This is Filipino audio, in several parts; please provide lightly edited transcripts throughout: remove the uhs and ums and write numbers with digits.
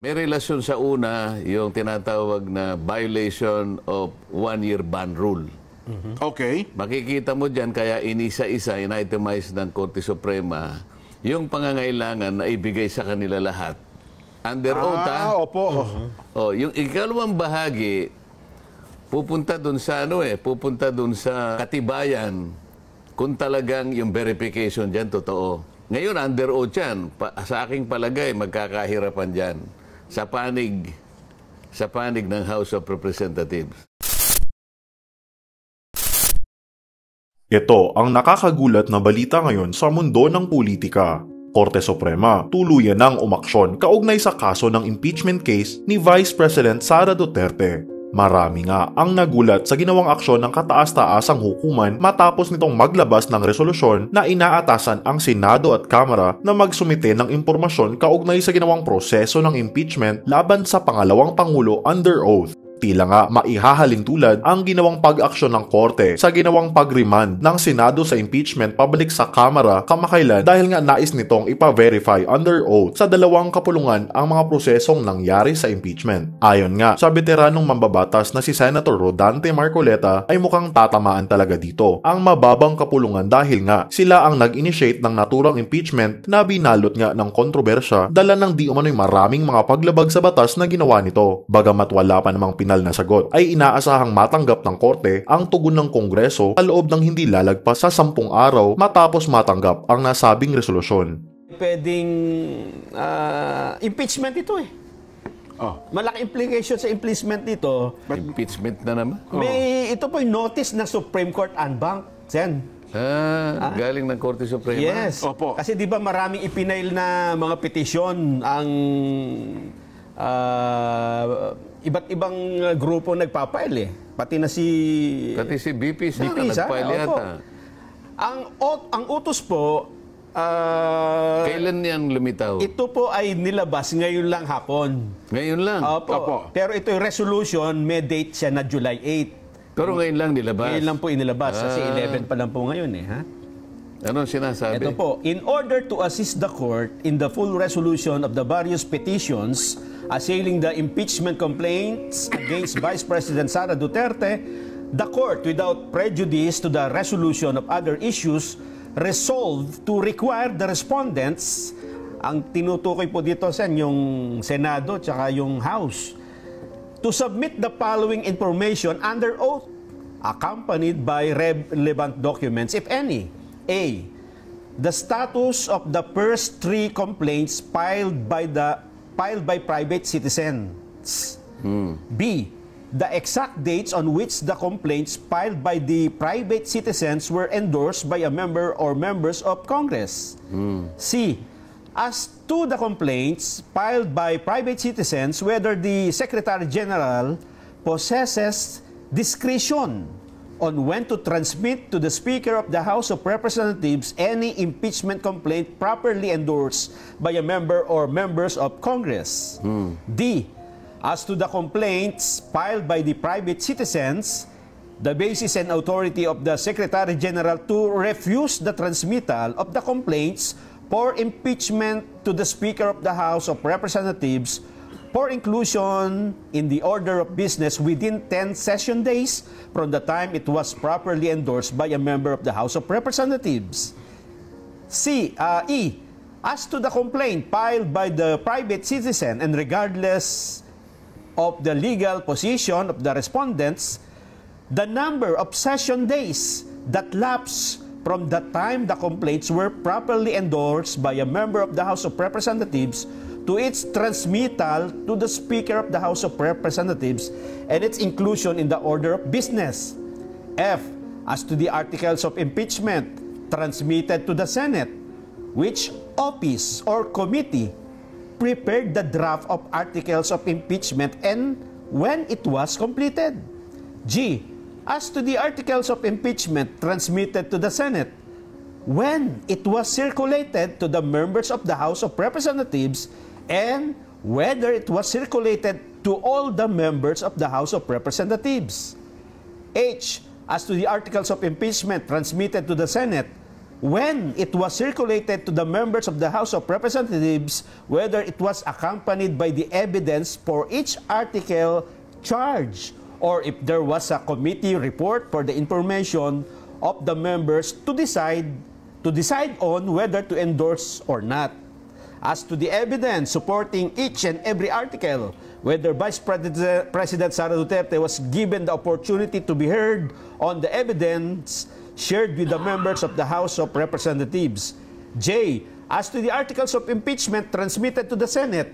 May relasyon sa una, yung tinatawag na violation of one-year ban rule. Okay. Makikita mo dyan, kaya inisa-isa, in-itemize ng Korte Suprema, yung pangangailangan na ibigay sa kanila lahat. Under oath, Opo. Oh, yung ikalawang bahagi, pupunta dun sa pupunta dun sa katibayan kung talagang yung verification dyan totoo. Ngayon, under oath yan. Sa aking palagay, magkakahirapan dyan sa panig ng House of Representatives. Ito ang nakakagulat na balita ngayon sa mundo ng politika. Korte Suprema tuluyan ng umaksyon kaugnay sa kaso ng impeachment case ni Vice President Sara Duterte. Marami nga ang nagulat sa ginawang aksyon ng kataas-taasang hukuman matapos nitong maglabas ng resolusyon na inaatasan ang Senado at Kamara na magsumite ng impormasyon kaugnay sa ginawang proseso ng impeachment laban sa pangalawang Pangulo under oath. Tila nga maihahalin tulad ang ginawang pag-aksyon ng Korte sa ginawang pag-remand ng Senado sa impeachment pabalik sa Kamara kamakailan dahil nga nais nitong ipa-verify under oath sa dalawang kapulungan ang mga prosesong nangyari sa impeachment. Ayon nga sa veteranong mambabatas na si Senator Rodante Marcoleta ay mukhang tatamaan talaga dito ang mababang kapulungan dahil nga sila ang nag-initiate ng naturang impeachment na binalot nga ng kontrobersya dala ng di umano'y maraming mga paglabag sa batas na ginawa nito. Bagamat wala pa namang pinal na sagot, ay inaasahang matanggap ng Korte ang tugon ng Kongreso sa loob ng hindi lalagpas sa 10 araw matapos matanggap ang nasabing resolusyon. Pwedeng impeachment ito eh. Malaki implication sa impeachment dito. Impeachment na naman? Ito po yung notice na Supreme Court unbank, Sen. Galing ng Korte Suprema? Yes. Opo. Kasi di ba maraming ipinail na mga petisyon ang iba't ibang grupo nagpapail eh. Pati si BP nagpail yata. Ang utos po, kailan yan lumitaw? ito po ay nilabas ngayon lang hapon. Ngayon lang? Opo. Pero ito yung resolution, may date siya na July 8. Pero ngayon lang nilabas? Ngayon lang po inilabas. Kasi 11 pa lang po ngayon eh. Ha? Anong sinasabi? Ito po, in order to assist the court in the full resolution of the various petitions assailing the impeachment complaints against Vice President Sara Duterte, the court, without prejudice to the resolution of other issues, resolved to require the respondents, ang tinutukoy po dito sa yung Senado tsaka yung House, to submit the following information under oath, accompanied by relevant documents, if any. A. The status of the first 3 complaints filed by private citizens. B. The exact dates on which the complaints filed by the private citizens were endorsed by a member or members of Congress. C. As to the complaints filed by private citizens, whether the Secretary General possesses discretion on when to transmit to the Speaker of the House of Representatives any impeachment complaint properly endorsed by a member or members of Congress. D. As to the complaints filed by the private citizens, the basis and authority of the Secretary General to refuse the transmittal of the complaints for impeachment to the Speaker of the House of Representatives for inclusion in the order of business within 10 session days from the time it was properly endorsed by a member of the House of Representatives. E. As to the complaint filed by the private citizen and regardless of the legal position of the respondents, the number of session days that lapse from the time the complaints were properly endorsed by a member of the House of Representatives to its transmittal to the Speaker of the House of Representatives and its inclusion in the order of business. F. As to the articles of impeachment transmitted to the Senate, which office or committee prepared the draft of articles of impeachment and when it was completed. G. As to the articles of impeachment transmitted to the Senate, when it was circulated to the members of the House of Representatives and whether it was circulated to all the members of the House of Representatives. H. As to the articles of impeachment transmitted to the Senate, when it was circulated to the members of the House of Representatives, whether it was accompanied by the evidence for each article charged, or if there was a committee report for the information of the members to decide on whether to endorse or not. As to the evidence supporting each and every article, whether Vice President Sara Duterte was given the opportunity to be heard on the evidence shared with the members of the House of Representatives. J. As to the articles of impeachment transmitted to the Senate,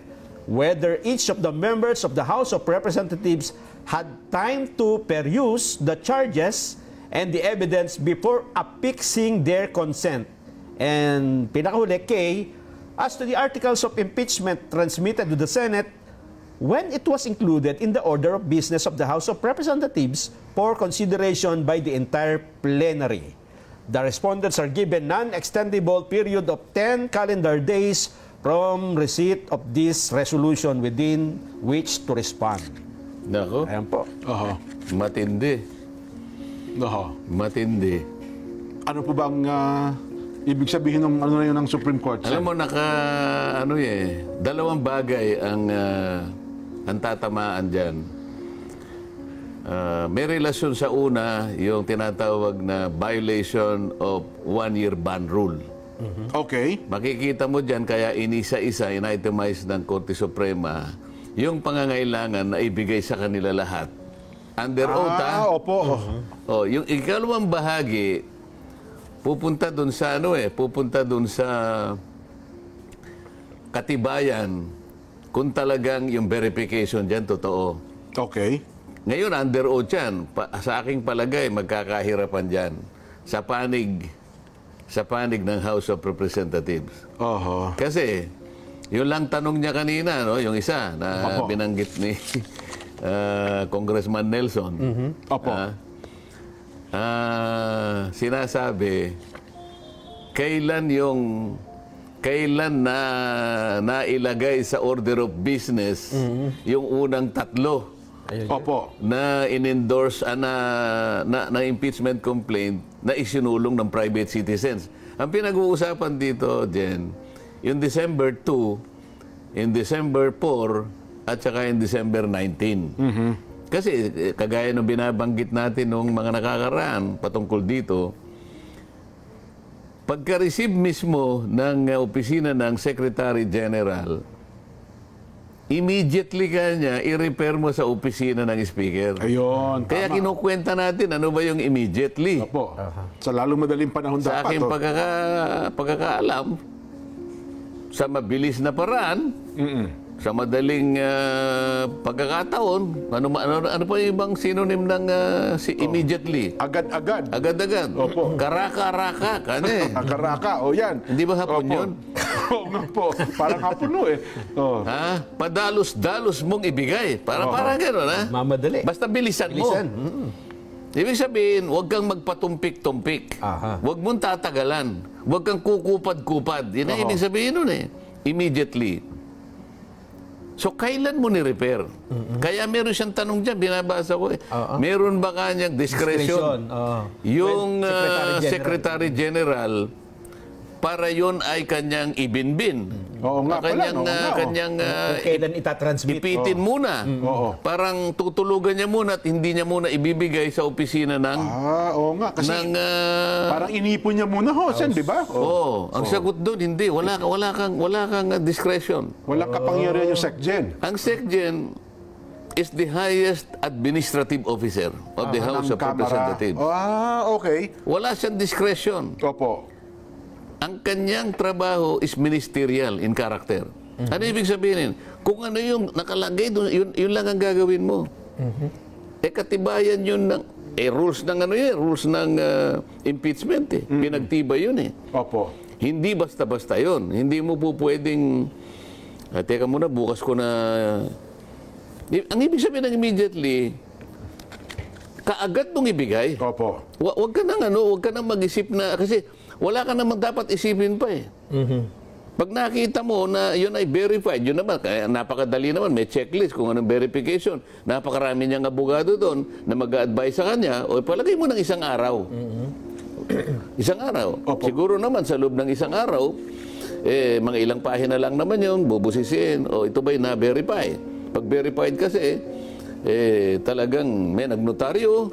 whether each of the members of the House of Representatives had time to peruse the charges and the evidence before affixing their consent. And pinakahuli, K. As to the articles of impeachment transmitted to the Senate, when it was included in the order of business of the House of Representatives for consideration by the entire plenary. The respondents are given non-extendable period of 10 calendar days from receipt of this resolution within which to respond. Nako, Ayan po. Aha. matindi. Aha. Matindi. Ano po bang ibig sabihin ng ano na yun ng Supreme Court? Alam mo, dalawang bagay ang tatamaan dyan. May relasyon sa una, yung tinatawag na violation of one-year ban rule. Okay. Makikita mo dyan, kaya inisa-isa, in-itemize ng Korte Suprema, yung pangangailangan na ibigay sa kanila lahat. Under oath, Opo. Oh, yung ikalawang bahagi, pupunta dun sa katibayan kung talagang yung verification dyan totoo. Okay. Ngayon, under oath yan. Sa aking palagay, magkakahirapan dyan sa panig ng House of Representatives. Aha. Kasi, yun lang tanong niya kanina, no? Yung isa na Opo. binanggit ni Congressman Nelson. Opo. Sinasabi, kailan na nailagay sa order of business yung unang tatlo Opo. na in-endorse na impeachment complaint na isinulong ng private citizens. Ang pinag-uusapan dito, Jen, yung December 2, in December 4, at saka in December 19. Kasi kagaya ng binabanggit natin nung mga nakakaraan patungkol dito, pagka-receive mismo ng opisina ng Secretary General, immediately kanya i-repair mo sa opisina ng Speaker. Ayun. Kaya tama. kinukwenta natin ano ba yung immediately. Opo. Sa lalong madaling panahon Sa dapat. aking pagkakaalam, sa mabilis na paraan, sa madaling pagkakataon, ano pa yung ibang synonym ng immediately? Agad-agad. Agad-agad. Opo. Karaka-raka. Akaraka. O yan. Hindi ba hapon Opo. yun? Oo nga po. Parang hapon no eh. Oh. Ha? Padalos-dalos mong ibigay. Parang gano'n, ha? Mamadali. Basta bilisan mo. Ibig sabihin, huwag kang magpatumpik-tumpik. Aha. Huwag mong tatagalan. Huwag kang kukupad-kupad. Yan ang ibig sabihin nun eh. Immediately. So, kailan mo ni-repair? Kaya meron siyang tanong dyan, binabasa ko eh. Meron ba kanyang discretion? Yung Secretary General, para yon ay kanyang ibinbin. Oo nga pala, no? Kung kailan itatransmit. ipitin muna. Parang tutulugan niya muna at hindi niya muna ibibigay sa opisina ng... Oo nga. Kasi ng parang inipon niya muna ho, Sen, di ba? ang sagot doon, hindi. Wala kang discretion. Walang kapangyarihan yung SecGen. Ang SecGen is the highest administrative officer of the House of Representatives. Okay. Wala siyang discretion. Opo. Ang kanyang trabaho is ministerial in character. Ano ibig sabihin? Kung ano yung nakalagay doon, yun lang ang gagawin mo. Katibayan yun ng rules ng rules ng impeachment eh. Pinagtibay yun eh. Opo. Hindi basta-basta yun. Hindi mo po pwedeng teka muna, bukas ko na ang ibig sabihin ng immediately, kaagad mong ibigay. Opo. Huwag ka nang mag-isip na kasi wala ka naman dapat isipin pa eh. Pag nakita mo na yun ay verified, yun naman, kaya napakadali naman, may checklist kung anong verification. Napakarami niyang abogado doon na mag-a-advise sa kanya, o palagay mo ng isang araw. Isang araw. Opo. Siguro naman sa loob ng isang araw, mga ilang pahina lang naman yun, bubusisiin. O ito ba'y na-verify? Pag verified kasi, talagang may nagnotaryo.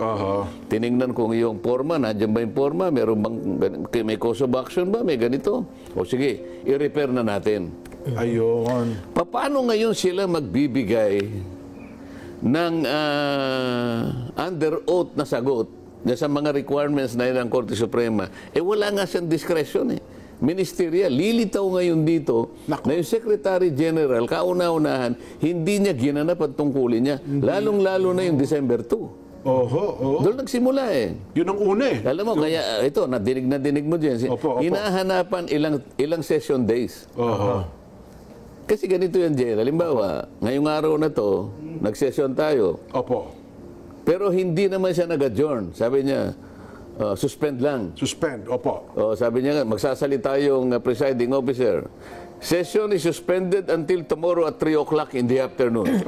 Tiningnan kung yung forma, nandiyan ba yung forma? May cause of action ba? May ganito. O sige, i-repair na natin. Ayun. Paano ngayon sila magbibigay ng under oath na sagot sa mga requirements na yun ng Korte Suprema? Wala nga siyang discretion ministerial. Lilitaw ngayon dito na yung Secretary General, kauna-unahan, hindi niya ginanap ang tungkulin niya. Lalong-lalo na yung December 2. Doon nagsimula Yun ang una Alam mo, kaya ito, nadinig mo dyan. Opo. Hinahanapan ilang session days. Kasi ganito yan, Jen. Halimbawa, ngayong araw na to, nag-session tayo. Opo. Pero hindi naman siya nag-adjourn. Sabi niya, suspend lang. Suspend, opo. Sabi niya, magsasalita yung presiding officer. Session is suspended until tomorrow at 3 o'clock in the afternoon.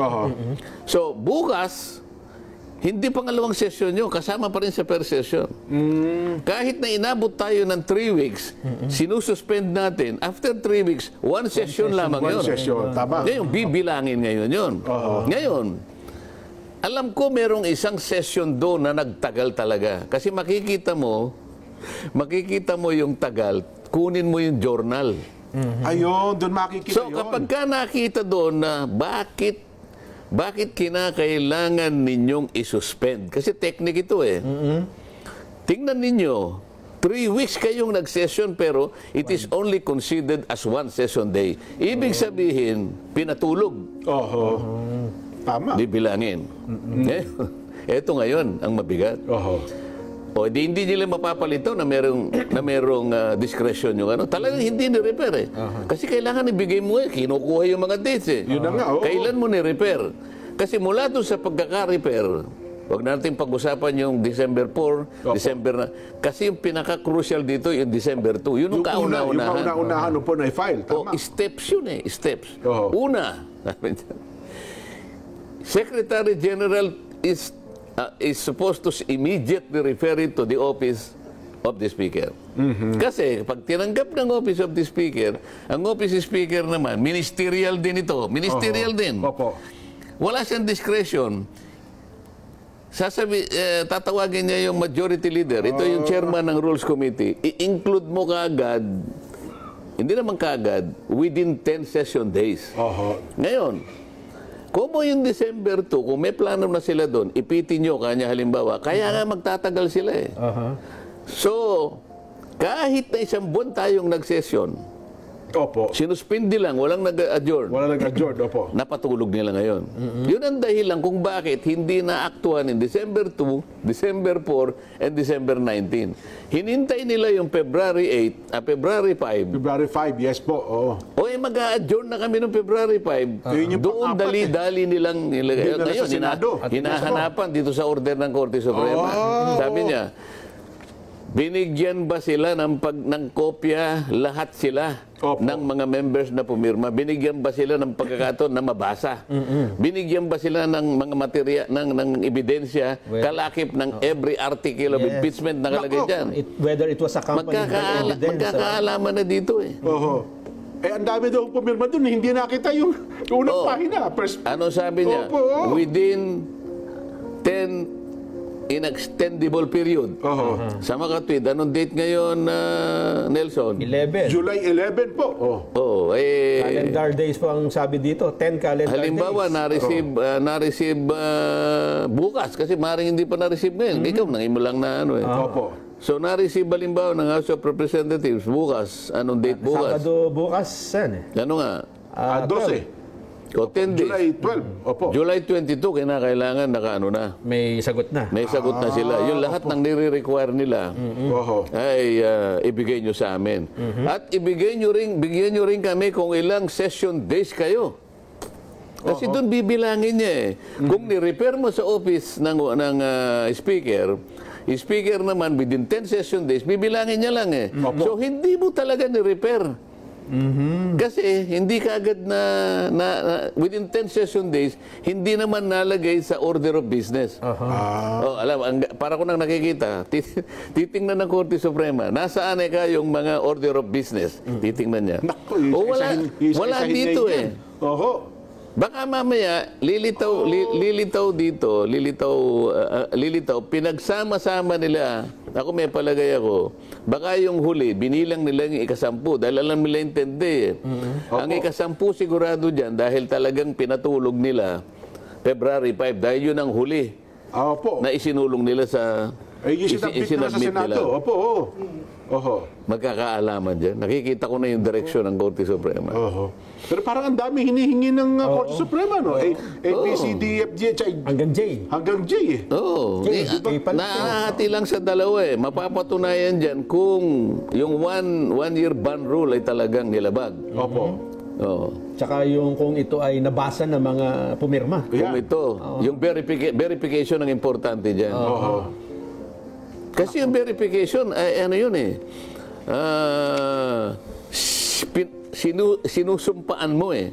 So, bukas, hindi pangalawang session nyo, kasama pa rin sa per session. Kahit na inabot tayo ng 3 weeks, sinususpend natin, after 3 weeks, 1 session lamang yun. 1 session, tama. Ngayon, bibilangin ngayon yun. Ngayon, alam ko merong isang session doon na nagtagal talaga. Kasi makikita mo yung tagal, kunin mo yung journal. Ayun, doon makikita So, kapag ka nakita doon na bakit kinakailangan ninyong isuspend? Kasi technique ito Tingnan ninyo, 3 weeks kayong nag-session pero it is only considered as 1 session day. Ibig sabihin, pinatulog. Tama. Bibilangin. Ito ngayon ang mabigat. Hindi nila mapapalito na merong discretion yung ano. Talagang hindi ni-repair Kasi kailangan ibigay mo kinukuha yung mga dates Yun na nga, Kailan mo ni-repair? Kasi mula doon sa pagkaka-repair, huwag natin pag-usapan yung December 4, December na. Kasi yung pinaka-crucial dito yung December 2. Yun ang kauna-unahan. Yung kauna-unahan po na i-file. Tama. Steps yun steps. Una, Secretary General is supposed to immediately refer it to the office of the Speaker. Kasi pag tinanggap ng office of the Speaker, ang office of Speaker naman, ministerial din ito. Ministerial din. Wala siyang discretion. Tatawagin niya yung majority leader. Ito yung chairman ng Rules Committee. I-include mo kaagad, hindi naman kaagad, within 10 session days. Ngayon, kung yung December 2, kung may plano na sila doon, ipitin nyo kanya halimbawa, kaya nga magtatagal sila So, kahit na 1 buwan tayong nag-session, sinuspindi lang, walang nag-adjourn. Walang nag-adjourn, Napatulog nila ngayon. Yun ang dahilan kung bakit hindi naaktuhan in December 2, December 4, and December 19. Hinintay nila yung February 8, February 5. February 5, yes po. Mag-a-adjourn na kami noong February 5. Doon dali-dali nilang nilagay. Ngayon, hinahanapan dito sa order ng Korte Suprema. Sabi niya, binigyan ba sila ng kopya lahat sila ng mga members na pumirma? Binigyan ba sila ng pagkakataon na mabasa? Binigyan ba sila ng mga material, ng ebidensya, kalakip ng every article of impeachment na kalagay dyan? Whether it was accompanied by evidence. Magkakaalaman na dito ang dami daw pumirma doon, hindi nakita yung unang pahina. Ano sabi niya? Within 10 inextendable period. Sa makatwid, anong date ngayon, Nelson? 11. July 11 po. Calendar days po ang sabi dito. 10 calendar halimbawa, days. na-receive bukas kasi maaaring hindi pa na-receive ngayon. Ikaw, nangimo lang na So, na-receive halimbawa ng House of Representatives bukas. Anong date bukas? Sabado bukas, Ano nga? 12. O 10 days. July 12. July 22, kinakailangan na. May sagot na. May sagot na sila. Yung lahat ng nire-require nila ay ibigay nyo sa amin. At bigyan nyo rin kami kung ilang session days kayo. Kasi doon bibilangin niya Kung ni-repair mo sa office ng speaker naman within 10 session days, bibilangin niya lang So hindi mo talaga ni-repair Kasi hindi kaagad within 10 session days, hindi naman nalagay sa order of business. Oh, para ko nang nakikita, titingnan ng Korte Suprema, nasaan yung mga order of business? Titingnan niya. Naku, Wala dito eh. Oho. Baka mamaya, lilitaw pinagsama-sama nila. Ako may palagay ako, baka yung huli, binilang nila yung ikasampu dahil alam nila intindi eh. Ang ikasampu sigurado dyan dahil talagang pinatulog nila February 5 dahil yun ang huli Opo. na isinulong nila sa isinabit nila sa Senado. Opo. Oho. Magkakaalaman dyan. Nakikita ko na yung direksyon ng Korte Suprema. Oho. Pero parang ang dami hinihingi ng Korte Suprema, no? A, B, C, D, F, G, Hanggang J. hanggang J eh. Oo. Okay, Naahati lang sa dalawa eh. Mapapatunayan dyan kung yung one-year ban rule ay talagang nilabag. Opo. Oo. Tsaka yung kung ito ay nabasa ng mga pumirma. Kung ito, yung verification ang importante dyan. Oho. Kasi yung verification, ay ano yun eh. Sinusumpaan mo eh.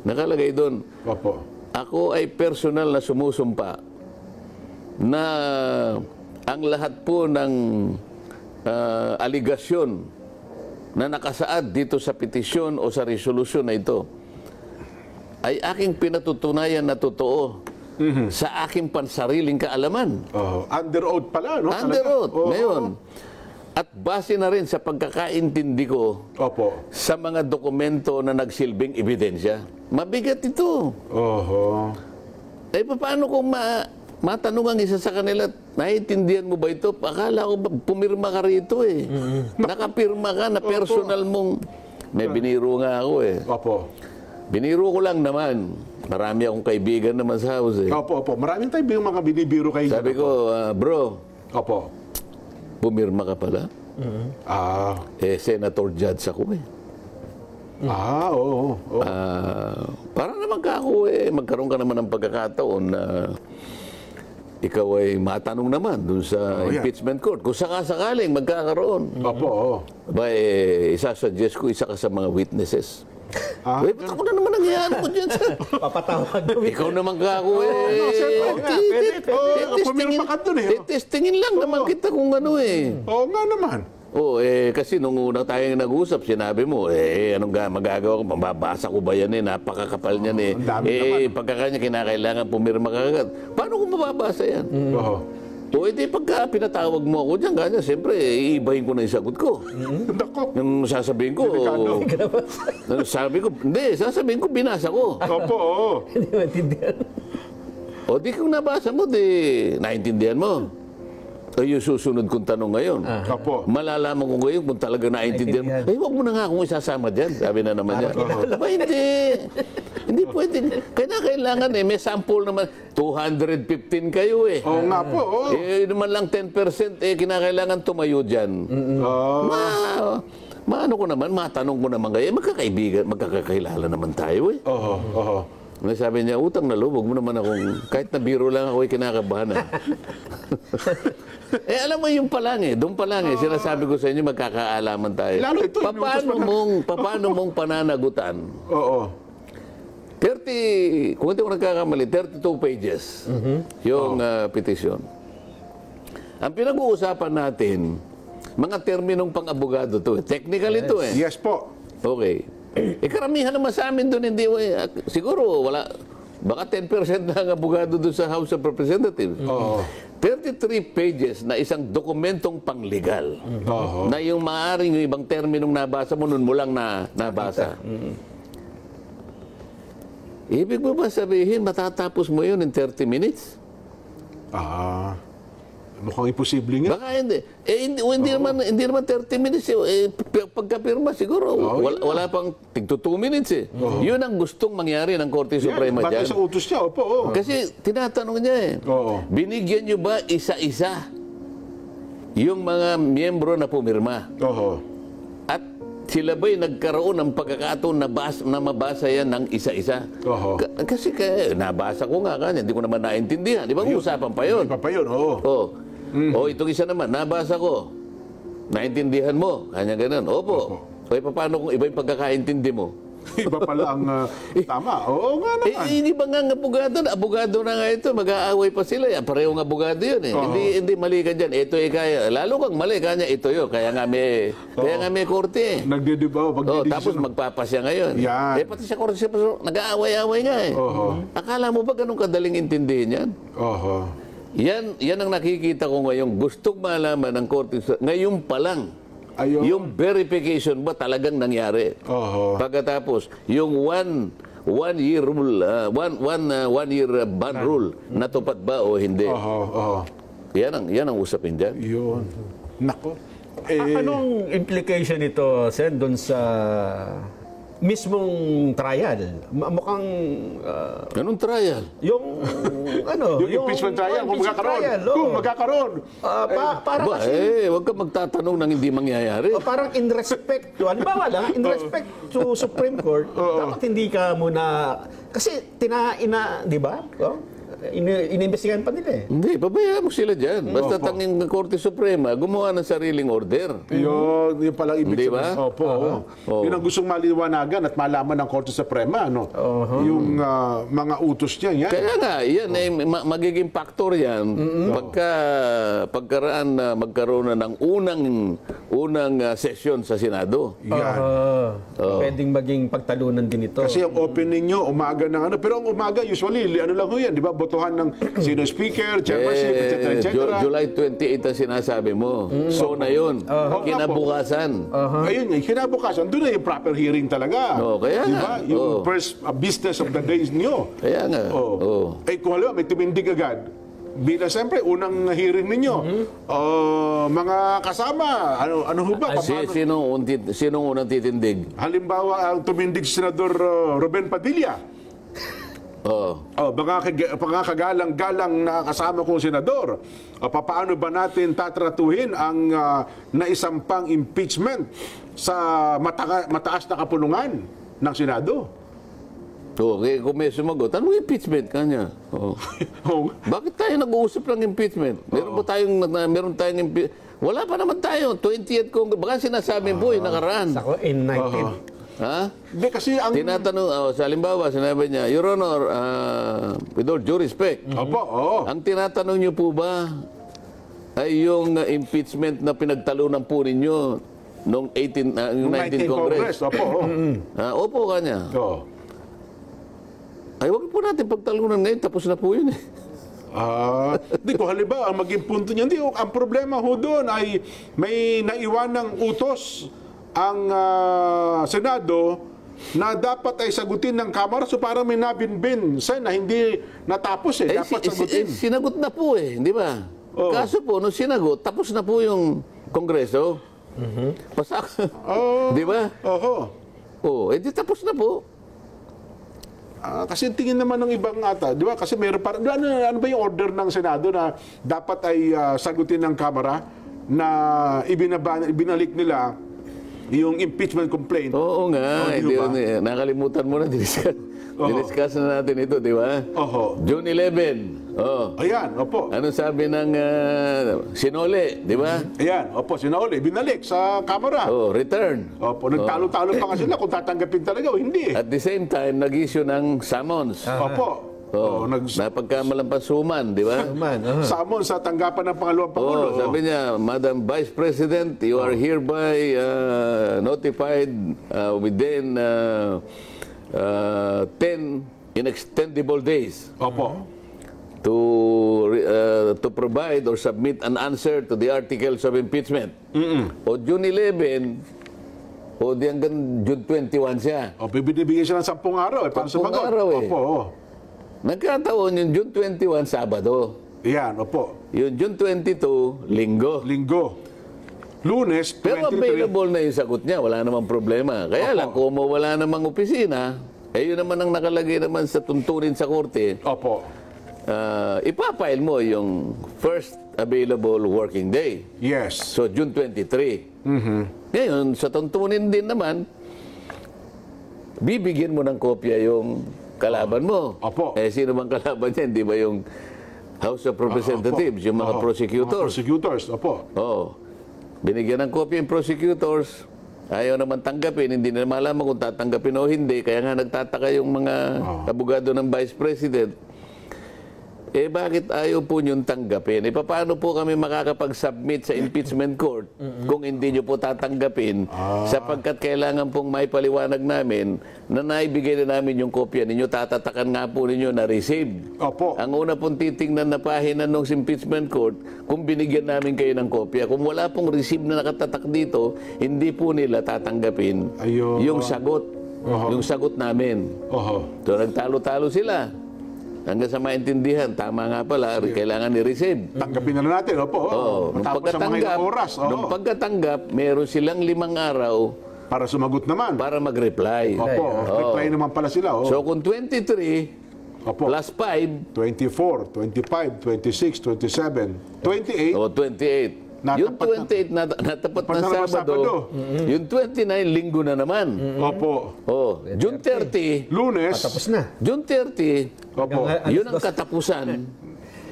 Nakalagay doon. Opo. Ako ay personal na sumusumpa na ang lahat po ng aligasyon na nakasaad dito sa petisyon o sa resolusyon na ito ay aking pinatutunayan na totoo sa aking pansariling kaalaman. Under oath pala, no? Under Talaga? oath, ngayon. At base na rin sa pagkakaintindi ko Opo. sa mga dokumento na nagsilbing ebidensya. Mabigat ito. Oho. Eh, paano kung matanong ang isa sa kanila, naiintindihan mo ba ito? Akala ko pumirma ka rito eh. Nakapirma ka na personal mong... May biniro nga ako eh. Opo. Biniro ko lang naman. Marami akong kaibigan naman sa house eh. Opo. Maraming tayo yung mga binibiro kayo. Sabi ko, bro, Opo. pumirma ka pala? Senator judge ako eh. Oo. Para naman ka ako magkaroon ka naman ng pagkakataon na ikaw ay matanong naman dun sa impeachment court. Kung sakasakaling magkakaroon. Opo. Isasuggest ko isa ka sa mga witnesses. Ba't ako na naman nangyayari ko dyan sa... Papatawag ko. Ikaw naman ka ako pumirma ka dun eh. Testingin lang naman kita kung ano eh. Oo nga naman. Kasi nung una tayong nag-usap, sinabi mo, anong magagawa ko? Mababasa ko ba yan Napakakapal niyan eh. Ang dami naman. Pagkakanya kinakailangan pumirma ka agad. Paano ko mababasa yan? Oo. Pagka pinatawag mo ako dyan, ganyan, siyempre, iibahin ko na yung sagot ko. Nako. Yung sasabihin ko, sasabihin ko, binasa ko. Opo. Hindi maintindihan. O di kung nabasa mo, di naintindihan mo. O yung susunod kong tanong ngayon. Opo. Malalaman ko ngayon kung talaga naintindihan mo. Ay, huwag mo na nga akong isasama dyan. Sabi na naman niya. Aba, hindi. Hindi pwede. Kailangan may sample naman. 215 kayo eh. Oo nga po. Naman lang 10% kinakailangan tumayo dyan. Maano ko naman, matanong ko naman kayo. Magkakaibigan, magkakakilala naman tayo eh. Oo. Sabi niya, utang na loob, huwag mo naman akong, kahit na biro lang ako, kinakabahan. Alam mo yung palang doon pa lang sinasabi ko sa inyo, magkakaalaman tayo. Lalo ito, Paano mong pananagutan? Oo. 30, kung hindi ko nagkakamali, 32 pages yung petisyon. Ang pinag-uusapan natin, mga terminong pang-abogado to. Technical ito eh. Yes po. Okay. Karamihan naman sa amin doon, hindi, siguro wala, baka 10% na ang abogado doon sa House of Representatives. 33 pages na isang dokumentong panglegal. Na yung maaaring yung ibang terminong nabasa mo, nun mo lang nabasa. Ibig mo ba sabihin, matatapos mo yun in 30 minutes? Mukhang imposible nga. Baka hindi. Hindi naman 30 minutes. Pagkapirma siguro, wala pang tigto 2 minutes eh. Yun ang gustong mangyari ng Korte Suprema dyan. Basta sa utos niya, opo. Kasi tinatanong niya binigyan niyo ba isa-isa yung mga miyembro na pumirma? At sila ba'y nagkaroon ng pagkakataon na mabasa yan ng isa-isa? Kasi nabasa ko nga kanya, hindi ko naman naintindihan. Di ba usapan pa yun? Itong isa naman, nabasa ko. Naintindihan mo? Kanya ganun. Opo. O paano kung iba yung pagkakaintindi mo? Iba pala ang tama. Oo nga naman. Hindi ba nga ang abogado na nga ito, mag-aaway pa sila. Parehong abogado yun eh. Hindi mali ka dyan. Ito kaya. Lalo kang mali kanya, ito yun. Kaya nga may korte eh. Nagdidibaw. Tapos magpapasya ngayon. Yan. Pati sa korte, nag-aaway-aaway nga eh. Akala mo ba ganun kadaling intindihin yan? Oho. Yan ang nakikita ko ngayon. Gustong malaman ng korte. Ngayon pa lang. Ayun. Yung verification ba talagang nangyari? Oho. Pagkatapos, yung one year rule, one year ban rule, natupad ba o hindi? Oho. Yan ang usapin dyan. Yun. Nako. Anong implication nito, Sen, doon sa mismong trial? Mukhang Anong trial? yung Yung impeachment trial, kung magkakaroon. trial, Kung magkakaroon. Parang Ba, kasi huwag ka magtatanong ng hindi mangyayari. parang in respect to, halimbawa lang, in respect to Supreme Court, dapat hindi ka muna, kasi di ba? Inimbestigahan pa nila eh. Hindi, pabayaan mo sila dyan. Basta tanging ng Korte Suprema, gumawa ng sariling order. Yun palang ibig Di ba? sabihin. Opo. Yun ang gustong maliwanagan at malaman ng Korte Suprema, no? Yung mga utos niya, yan. Kaya nga, yan ay magiging factor yan pagkaraan na magkaroon na ng unang session sa Senado. Yan. Pwedeng maging pagtalunan din ito. Kasi ang open ninyo, umaga ng ano. Pero ang umaga, usually, ano lang ho yan, di ba? Botohan ng sino speaker, chairmanship, etc. July 28 ang sinasabi mo. So na yun. Kinabukasan. Ayun, kinabukasan. Doon na yung proper hearing talaga. Kaya di nga. ba? Yung first business of the days nyo. Kaya nga. Kung halimbawa, may tumindig agad. Bilang siyempre, unang hearing ninyo. Mga kasama, ano ho ba? Sinong unang titindig? Halimbawa, ang tumindig si Senador Ruben Padilla. Mga kagalang-galang na kasama kong senador. Paano ba natin tatratuhin ang naisampang impeachment sa mataas na kapulungan ng Senado? Okay, kung may sumagot, anong impeachment kanya? Bakit tayo nag-uusap ng impeachment? Meron tayong impeachment? Wala pa naman tayo. 20th Congress. Baka sinasabi po yung nakaraan. Ako, in 19. Ha? Hindi, kasi ang... Tinatanong, sa halimbawa, sinabi niya, Your Honor, with all due respect, ang tinatanong niyo po ba ay yung impeachment na pinagtalunan po ninyo noong 19 Congress? Opo kanya. Ay, wag po natin pagtalunan ngayon, tapos na po yun eh. Di ko halimbawa, ang maging punto niya, ang problema ho doon ay may naiwanang utos ang Senado na dapat ay sagutin ng Kamara, so parang may nabinbin na hindi natapos dapat sagutin. Sinagot na po di ba? Kaso po, nung sinagot, tapos na po yung Kongreso. Di ba? Di tapos na po. Kasi tingin naman ng ibang ata, di ba? Kasi meron ano ba yung order ng Senado na dapat ay sagutin ng Kamara na ibinalik nila yung impeachment complaint. Oo nga. Nakalimutan mo na. Diniscuss na natin ito, di ba? June 11. Ayan, opo. Anong sabi ng Sinole, di ba? Ayan, opo, Sinole. Binalik sa Kamara. Return. Opo, nagtalo-talo pa nga sila kung tatanggapin talaga o hindi. At the same time, nag-issue ng summons. Opo. Napagkamalampasuman, di ba? Samon sa tanggapan ng pangalawang Pangulo. Sabi niya, Madam Vice President, you are hereby notified within 10 inextendable days to provide or submit an answer to the articles of impeachment. O June 11, di hanggang June 21 siya. Bibigyan siya ng 10 araw. 10 araw Nagkataon yung June 21, Sabado. Yan, opo. Yung June 22, Linggo. Lunes, 23. Pero available na yung sagot niya, wala namang problema. Kaya lang, kung wala namang opisina, yun naman ang nakalagay naman sa tuntunin sa korte. Ipapile mo yung first available working day. Yes. So, June 23. Ngayon, sa tuntunin din naman, bibigyan mo ng kopya yung kalaban mo. Sino bang kalaban niya? Hindi ba yung House of Representatives, yung mga prosecutors? Prosecutors, opo. Binigyan ng kopya yung prosecutors Ayaw naman tanggapin, hindi na malaman kung tatanggapin o hindi. Kaya nga nagtataka yung mga abogado ng Vice President. Eh bakit ayaw po niyong tanggapin? Eh paano po kami makakapag-submit sa impeachment court kung hindi niyo po tatanggapin? Sapagkat kailangan pong may paliwanag namin na naibigay na namin yung kopya ninyo, tatatakan nga po ninyo na receive. Opo. Ang una pong titingnan na pahina ng impeachment court, kung binigyan namin kayo ng kopya. Kung wala pong receive na nakatatak dito, hindi po nila tatanggapin Ayun. yung sagot. Yung sagot namin. Oho. So nagtalo-talo sila. Hanggang sa maintindihan, tama nga pala, kailangan i-receive. Tanggapin na natin, opo. Nung Matapos ang mga ilang oras. nung pagkatanggap, meron silang 5 araw Para sumagot naman. para mag-reply. Opo, reply naman pala sila. So kung 23 Opo. plus 5, 24, 25, 26, 27, 28. o 28. Yung 28 natapat Natapat ng na naman Sabado, yung 29 linggo na naman. Opo. Oh, June 30, Lunes. Tapos na. June 30, Opo. yun ang katapusan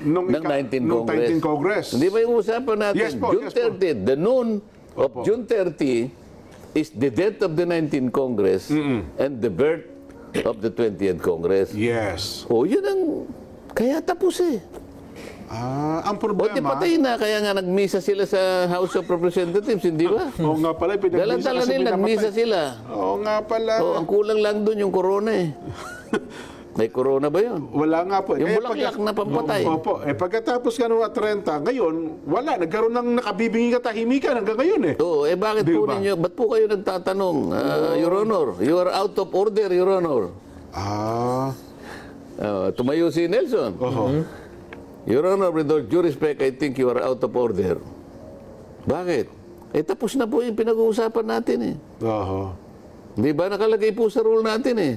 Nung ng 19 nung Congress. 19 Congress. Hindi ba yung usapan natin? Yes po, June yes po. 30, the noon of Opo. June 30 is the death of the 19th Congress and the birth of the 20th Congress. Yes. Oh, yun ang... Kaya tapos eh. Ang O di problema. patay na, kaya nga nagmisa sila sa House of Representatives, hindi ba? Oo nga pala, pinagbisa Dala-dala kasi nila, pinamatay. nagmisa sila. Oo nga pala. Oh, ang kulang lang doon yung corona eh. May corona ba yun? Wala nga po. Yung Kaya bulaklak na pampatay. Opo. Pagkatapos ka nung 30, ngayon, wala. Nagkaroon ng nakabibinging katahimikan hanggang ngayon eh. Oo, bakit Di po ba? ninyo, ba't po kayo nagtatanong, Your Honor? You are out of order, Your Honor. Tumayo si Nelson. Your Honor, with all due respect, I think you are out of order. Bakit? Tapos na po yung pinag-uusapan natin eh. Oho. Di ba nakalagay po sa rule natin eh?